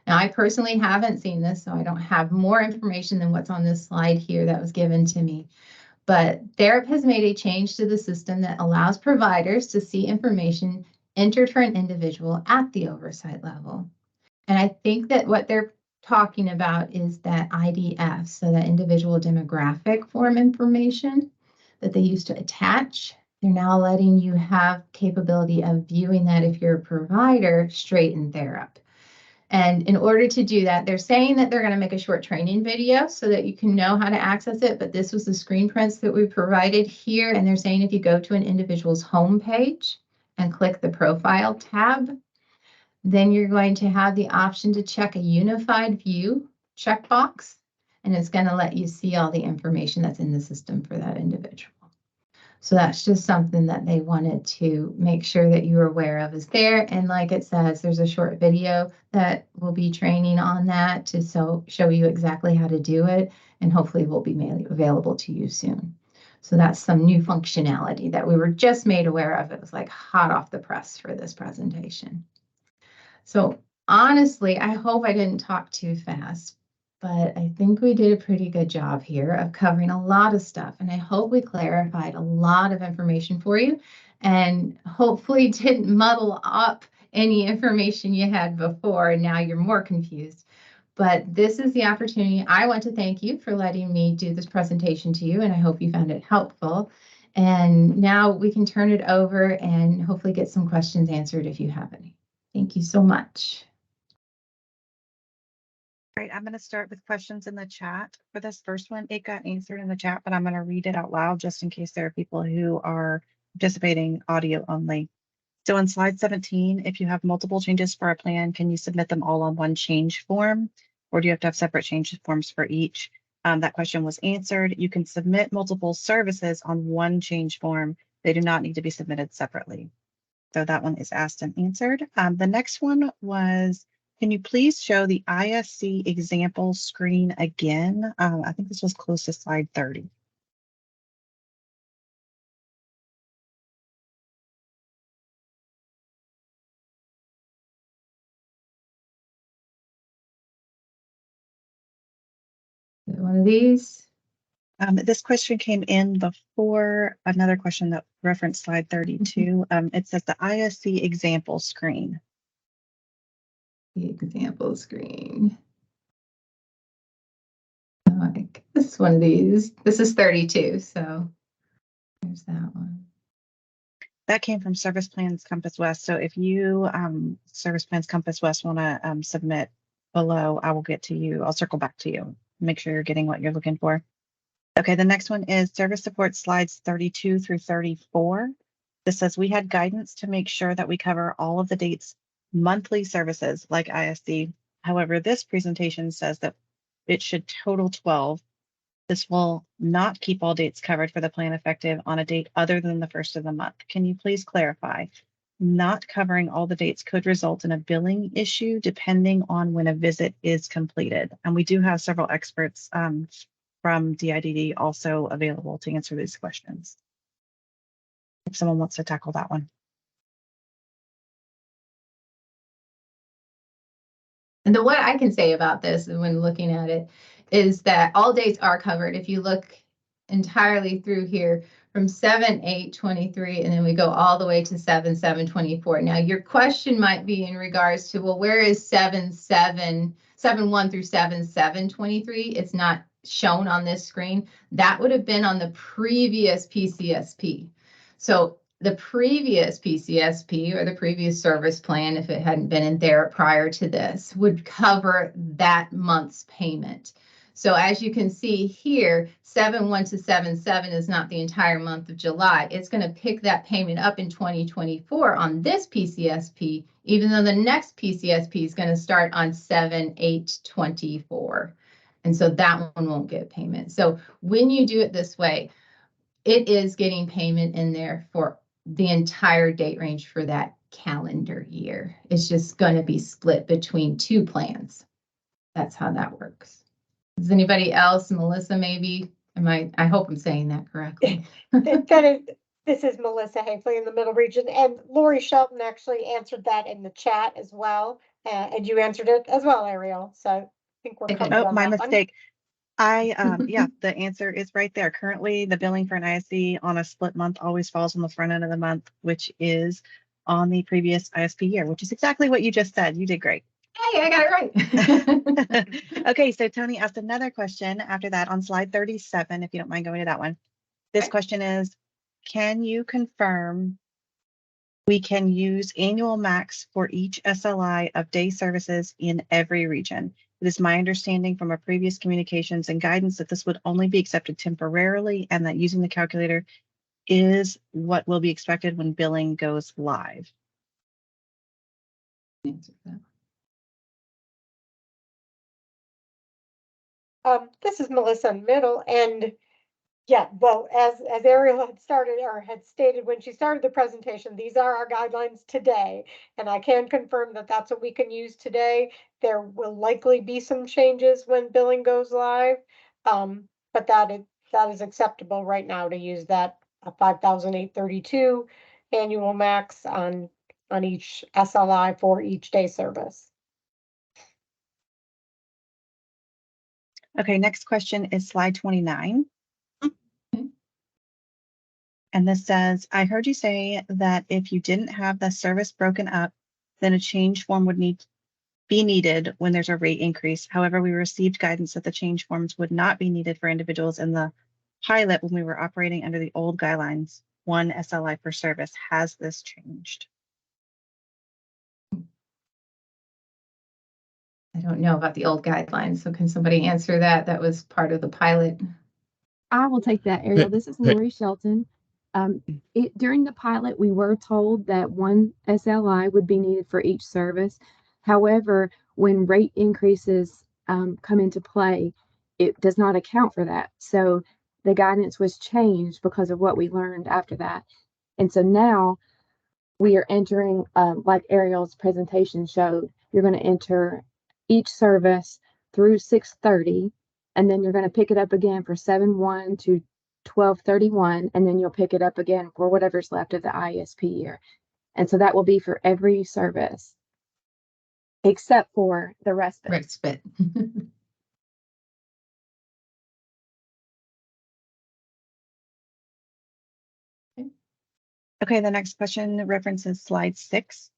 Now, I personally haven't seen this, so I don't have more information than what's on this slide here that was given to me. But Therap has made a change to the system that allows providers to see information entered for an individual at the oversight level. And I think that what they're talking about is that IDF, so that individual demographic form information that they used to attach. They're now letting you have capability of viewing that if you're a provider straight in Therap. And in order to do that, they're saying that they're going to make a short training video so that you can know how to access it. But this was the screen prints that we provided here. And they're saying if you go to an individual's homepage and click the profile tab, then you're going to have the option to check a unified view checkbox. and it's going to let you see all the information that's in the system for that individual. So that's just something that they wanted to make sure that you were aware of is there. And like it says, there's a short video that will be training on that to show you exactly how to do it, and hopefully will be made available to you soon. So that's some new functionality that we were just made aware of. It was like hot off the press for this presentation. So honestly, I hope I didn't talk too fast, but I think we did a pretty good job here of covering a lot of stuff. And I hope we clarified a lot of information for you and hopefully didn't muddle up any information you had before and now you're more confused. But this is the opportunity. I want to thank you for letting me do this presentation to you, and I hope you found it helpful. And now we can turn it over and hopefully get some questions answered if you have any. Thank you so much. All right, I'm going to start with questions in the chat. For this first one, it got answered in the chat, but I'm going to read it out loud just in case there are people who are participating audio only. So on slide 17, if you have multiple changes for a plan, can you submit them all on one change form, or do you have to have separate change forms for each? That question was answered. You can submit multiple services on one change form. They do not need to be submitted separately. So that one is asked and answered. The next one was, can you please show the ISC example screen again? I think this was close to slide 30. One of these. This question came in before another question that referenced slide 32. It says the ISC example screen. The example screen. Oh, this is one of these. This is 32, so there's that one. That came from Service Plans Compass West. So if you, Service Plans Compass West, want to submit below, I will get to you. I'll circle back to you. Make sure you're getting what you're looking for. Okay, the next one is service support slides 32 through 34. This says we had guidance to make sure that we cover all of the dates monthly services like ISD. However, this presentation says that it should total 12. This will not keep all dates covered for the plan effective on a date other than the first of the month. Can you please clarify? Not covering all the dates could result in a billing issue depending on when a visit is completed. And we do have several experts from DIDD also available to answer these questions. If someone wants to tackle that one. And what I can say about this when looking at it is that all dates are covered. If you look entirely through here from 7/8/23, and then we go all the way to 7/7/24. Now your question might be in regards to, well, where is 7/1 through 7/7/23? It's not shown on this screen. That would have been on the previous PCSP. So the previous PCSP or the previous service plan, if it hadn't been in there prior to this, would cover that month's payment. So as you can see here, 7/1 to 7/7 is not the entire month of July. It's going to pick that payment up in 2024 on this PCSP, even though the next PCSP is going to start on 7/8/24. And so that one won't get payment. So when you do it this way, it is getting payment in there for the entire date range for that calendar year. It's just going to be split between two plans. That's how that works. Does anybody else, Melissa, maybe? I hope I'm saying that correctly. This is Melissa Haefley in the Middle Region, and Lori Shelton actually answered that in the chat as well, and you answered it as well, Ariel. So I think we're covered. Oh, my mistake. Yeah, the answer is right there. Currently, the billing for an ISD on a split month always falls on the front end of the month, which is on the previous ISP year, which is exactly what you just said. You did great. Hey, I got it right. Okay, so Tony asked another question after that on slide 37, if you don't mind going to that one. This question is, can you confirm we can use annual max for each SLI of day services in every region? It is my understanding from our previous communications and guidance that this would only be accepted temporarily and that using the calculator is what will be expected when billing goes live. This is Melissa in the middle, and yeah, well, as Ariel had started or had stated when she started the presentation, these are our guidelines today, and I can confirm that that's what we can use today. There will likely be some changes when billing goes live, but that is acceptable right now to use that 5,832 annual max on each SLI for each day service. Okay, next question is slide 29. And this says, I heard you say that if you didn't have the service broken up, then a change form would be needed when there's a rate increase. However, we received guidance that the change forms would not be needed for individuals in the pilot when we were operating under the old guidelines, 1 SLI per service. Has this changed? I don't know about the old guidelines, so can somebody answer that? That was part of the pilot. I will take that, Ariel. This is Lori Shelton. During the pilot, we were told that 1 SLI would be needed for each service. However, when rate increases come into play, it does not account for that. So the guidance was changed because of what we learned after that. And so now we are entering, like Ariel's presentation showed, you're going to enter each service through 6:30, and then you're going to pick it up again for 7/1 to 12/31, and then you'll pick it up again for whatever's left of the ISP year. And so that will be for every service, except for the respite. Respite. Okay, the next question references slide 6.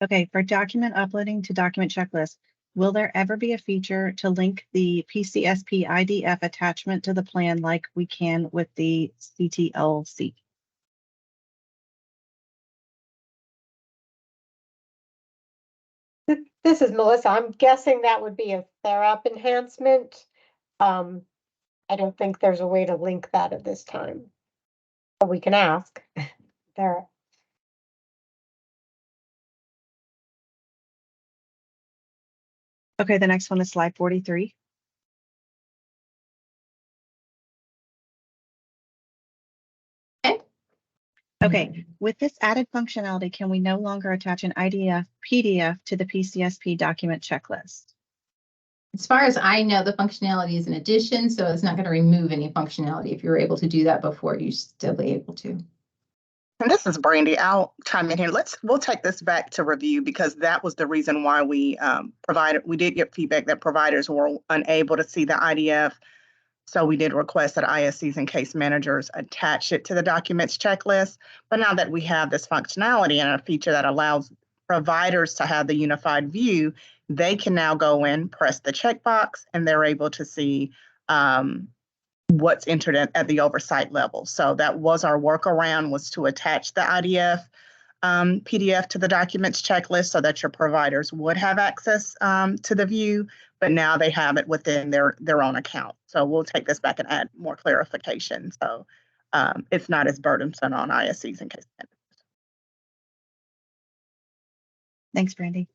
Okay, for document uploading to document checklist, will there ever be a feature to link the PCSP IDF attachment to the plan like we can with the CTLC? This is Melissa. I'm guessing that would be a Therap enhancement. I don't think there's a way to link that at this time, but we can ask. Therap. Okay, the next one is slide 43. Okay, with this added functionality, can we no longer attach an IDF PDF to the PCSP document checklist? As far as I know, the functionality is an addition, so it's not going to remove any functionality. If you were able to do that before, you still be able to. And this is Brandy. I'll chime in here. We'll take this back to review because that was the reason why we we did get feedback that providers were unable to see the IDF. So we did request that ISCs and case managers attach it to the documents checklist. But now that we have this functionality and a feature that allows providers to have the unified view, they can now go in, press the checkbox, and they're able to see what's entered at the oversight level. So that was our workaround, was to attach the IDF PDF to the documents checklist so that your providers would have access to the view, but now they have it within their own account. So we'll take this back and add more clarification. So it's not as burdensome on ISCs and case managers. Thanks, Brandy.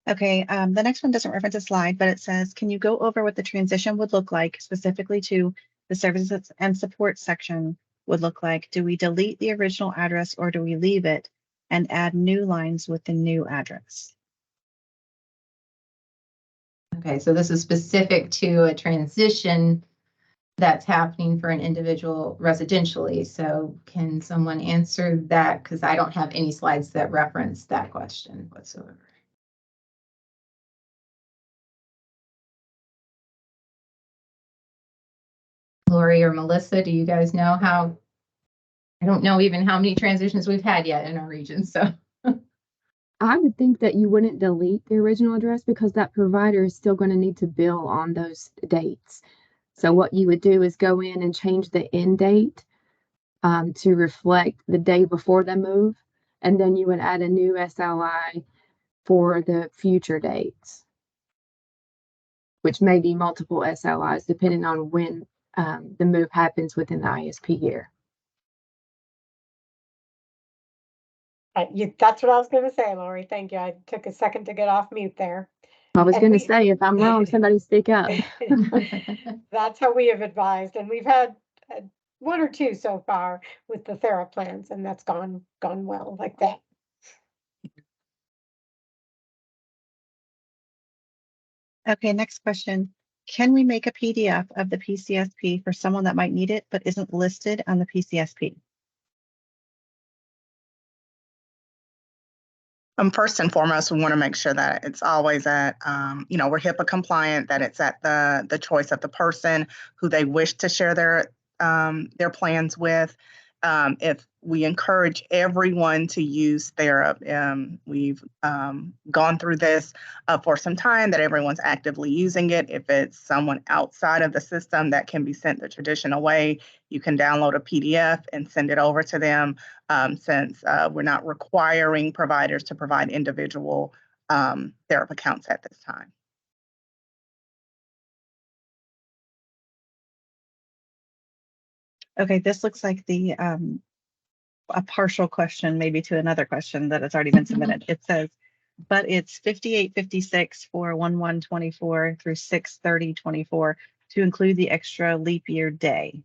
Okay, the next one doesn't reference a slide, but it says, can you go over what the transition would look like specifically to the services and support section would look like? Do we delete the original address or do we leave it and add new lines with the new address? Okay, so this is specific to a transition that's happening for an individual residentially. So can someone answer that? Because I don't have any slides that reference that question whatsoever. Lori or Melissa, do you guys know how? I don't know even how many transitions we've had yet in our region, so. I would think that you wouldn't delete the original address because that provider is still going to need to bill on those dates. So what you would do is go in and change the end date to reflect the day before the move, and then you would add a new SLI for the future dates, which may be multiple SLIs depending on when the move happens within the ISP year. That's what I was going to say, Lori. Thank you. I took a second to get off mute there. I was And going to we- say, if I'm wrong, somebody speak up. That's how we have advised, and we've had one or two so far with the Therap plans, and that's gone well like that. Okay, next question. Can we make a PDF of the PCSP for someone that might need it but isn't listed on the PCSP? First and foremost, we want to make sure that it's always at, we're HIPAA compliant, that it's at the choice of the person who they wish to share their plans with. If we encourage everyone to use Therap, we've gone through this for some time, that everyone's actively using it. If it's someone outside of the system that can be sent the traditional way, you can download a PDF and send it over to them, since we're not requiring providers to provide individual Therap accounts at this time. Okay, this looks like the a partial question, maybe to another question that has already been submitted. It says, but it's 5856 for 1124 through 6/30/24 to include the extra leap year day.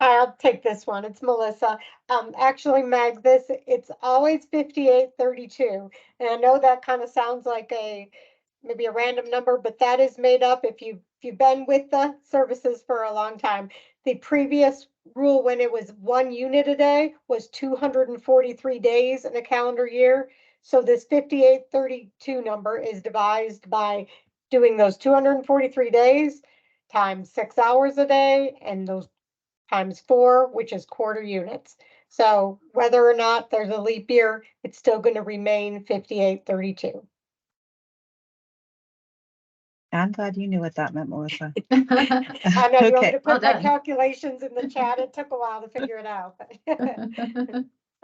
I'll take this one. It's Melissa. Actually, Meg, it's always 5832. And I know that kind of sounds like maybe a random number, but that is made up if you've been with the services for a long time. The previous rule, when it was 1 unit a day, was 243 days in a calendar year. So this 5832 number is devised by doing those 243 days times 6 hours a day, and those times 4, which is quarter units. So whether or not there's a leap year, it's still going to remain 5832. I'm glad you knew what that meant, Melissa. I know you want me to Well put my done. calculations in the chat. It took a while to figure it out.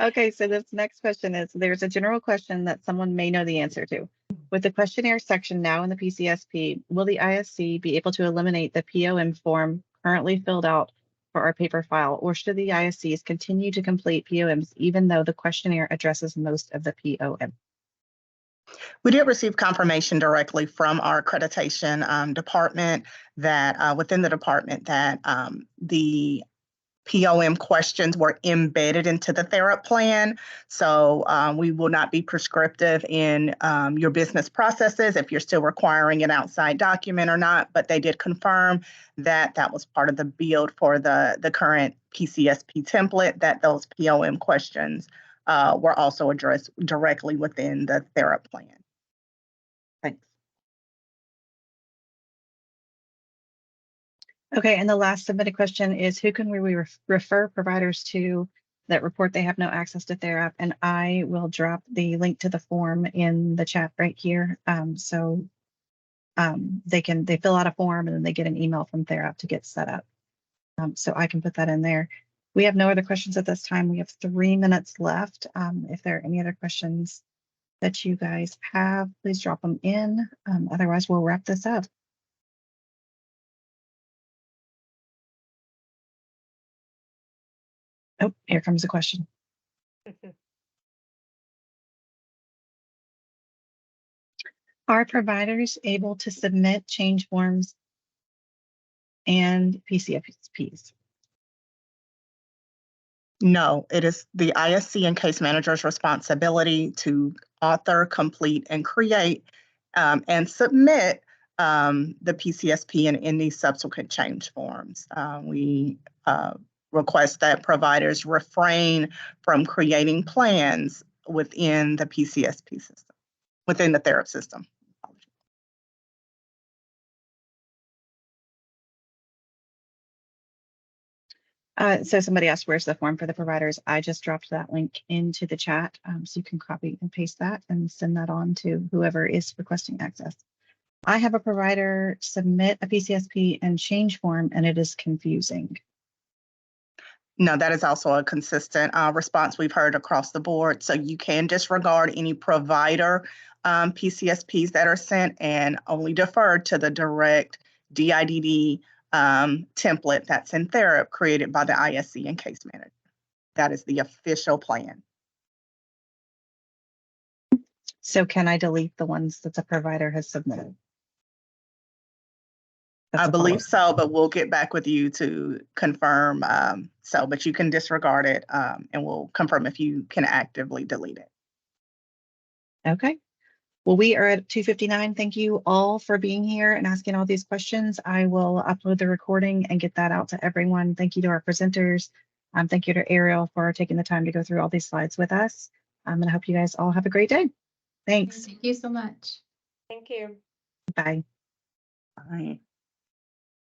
Okay, so this next question is, there's a general question that someone may know the answer to. With the questionnaire section now in the PCSP, will the ISC be able to eliminate the POM form currently filled out for our paper file, or should the ISCs continue to complete POMs even though the questionnaire addresses most of the POM? We did receive confirmation directly from our accreditation department that within the department that the POM questions were embedded into the Therap plan. So we will not be prescriptive in your business processes if you're still requiring an outside document or not, but they did confirm that that was part of the build for the current PCSP template, that those POM questions were also addressed directly within the Therap plan. Thanks. Okay, and the last submitted question is, who can we refer providers to that report they have no access to Therap? And I will drop the link to the form in the chat right here. So they fill out a form and then they get an email from Therap to get set up. So I can put that in there. We have no other questions at this time. We have 3 minutes left. If there are any other questions that you guys have, please drop them in. Otherwise, we'll wrap this up. Oh, here comes a question. Are providers able to submit change forms and PCFPs? No, it is the ISC and case manager's responsibility to author, complete, and create and submit the PCSP and any subsequent change forms. We request that providers refrain from creating plans within the PCSP system, within the Therap system. So somebody asked, where's the form for the providers? I just dropped that link into the chat. So you can copy and paste that and send that on to whoever is requesting access. I have a provider submit a PCSP and change form, and it is confusing. No, that is also a consistent response we've heard across the board. So you can disregard any provider PCSPs that are sent and only defer to the direct DIDD template that's in Therap created by the ISC and case manager. That is the official plan. So can I delete the ones that the provider has submitted? That's I a believe follow-up. so, but we'll get back with you to confirm. But you can disregard it, and we'll confirm if you can actively delete it. Okay. Well, we are at 2:59. Thank you all for being here and asking all these questions. I will upload the recording and get that out to everyone. Thank you to our presenters. Thank you to Ariel for taking the time to go through all these slides with us. And I hope you guys all have a great day. Thanks. Thank you so much. Thank you. Bye. All right.